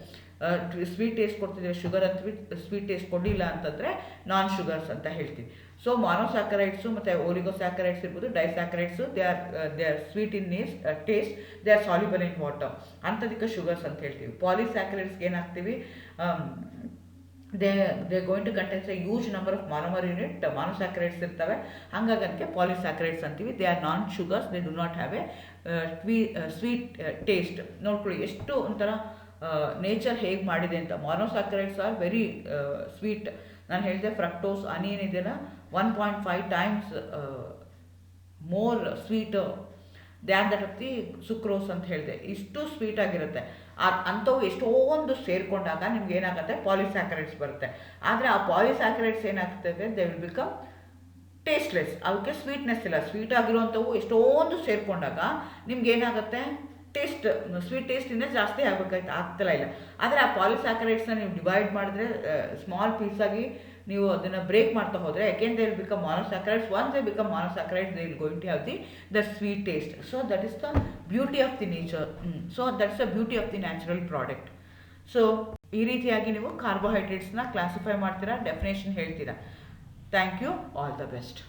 Sweet taste ಕೊಡ್ತಿದ್ರೆ ಶುಗರ್ ಅಂತೀವಿ, ಸ್ವೀಟ್ ಟೇಸ್ಟ್ ಕೊಡಲಿಲ್ಲ ಅಂತಂದರೆ ನಾನ್ ಶುಗರ್ಸ್ ಅಂತ ಹೇಳ್ತೀವಿ. ಸೊ ಮಾನೋಸ್ಯಾಕರೈಡ್ಸು ಮತ್ತು ಓಲಿಗೋಸ್ಯಾಕರೈಡ್ಸ್ ಇರ್ಬೋದು, disaccharides they are sweet in taste, they are soluble in water, ಅಂಥದಕ್ಕೆ ಶುಗರ್ಸ್ ಅಂತ ಹೇಳ್ತೀವಿ. ಪಾಲಿಸ್ಯಾಕರೈಡ್ಸ್ಗೆ ಏನಾಗ್ತೀವಿ they going to contain a huge number of monomer unit monosaccharides ಇರ್ತವೆ, ಹಾಗಾಗಿ ಅದಕ್ಕೆ ಪಾಲಿಸ್ಯಾಕರೈಡ್ಸ್ ಅಂತೀವಿ. They are non sugars, they do not have A sweet taste. ನೋಡ್ಕೊಳ್ಳಿ ಎಷ್ಟು ಒಂಥರ ನೇಚರ್ ಹೇಗೆ ಮಾಡಿದೆ ಅಂತ. ಮಾನೋಸ್ಯಾಕರೈಡ್ಸ್ ಆರ್ ವೆರಿ ಸ್ವೀಟ್. ನಾನು ಹೇಳಿದೆ ಫ್ರಕ್ಟೋಸ್ ಹನಿ ಏನಿದೆಯಲ್ಲ 1.5 times more sweet than that of the sucrose ಅಂತ ಹೇಳಿದೆ. ಇಷ್ಟು ಸ್ವೀಟ್ ಆಗಿರುತ್ತೆ. ಅಂಥವು ಎಷ್ಟೊಂದು ಸೇರಿಕೊಂಡಾಗ ನಿಮ್ಗೆ ಏನಾಗುತ್ತೆ ಪಾಲಿಸ್ಯಾಕರೈಡ್ಸ್ ಬರುತ್ತೆ. ಆದರೆ ಆ ಪಾಲಿಸ್ಯಾಕರೈಡ್ಸ್ ಏನಾಗ್ತದೆ ದೇ ವಿಲ್ ಬಿಕಮ್ ಟೇಸ್ಟ್ಲೆಸ್, ಅವಕ್ಕೆ ಸ್ವೀಟ್ನೆಸ್ ಇಲ್ಲ. ಸ್ವೀಟ್ ಆಗಿರುವಂಥವು ಎಷ್ಟೊಂದು ಸೇರಿಕೊಂಡಾಗ ನಿಮ್ಗೆ ಏನಾಗುತ್ತೆ ಸ್ವೀಟ್ ಟೇಸ್ಟಿಂದ ಜಾಸ್ತಿ ಆಗ್ತಿಲ್ಲ. ಆದರೆ ಆ ಪಾಲಿಸ್ಯಾಕರೈಡ್ಸ್ನ ನೀವು ಡಿವೈಡ್ ಮಾಡಿದ್ರೆ ಸ್ಮಾಲ್ ಪೀಸಾಗಿ ನೀವು ಅದನ್ನು ಬ್ರೇಕ್ ಮಾಡ್ತಾ ಹೋದರೆ again they will become monosaccharides. Once they become monosaccharides they will going to have the sweet taste. So that is the beauty of the nature. So that's the beauty of the natural product. So ಈ ರೀತಿಯಾಗಿ ನೀವು ಕಾರ್ಬೋಹೈಡ್ರೇಟ್ಸ್ನ ಕ್ಲಾಸಿಫೈ ಮಾಡ್ತೀರಾ, ಡೆಫಿನೇಷನ್ ಹೇಳ್ತೀರಾ. Thank you, all the best.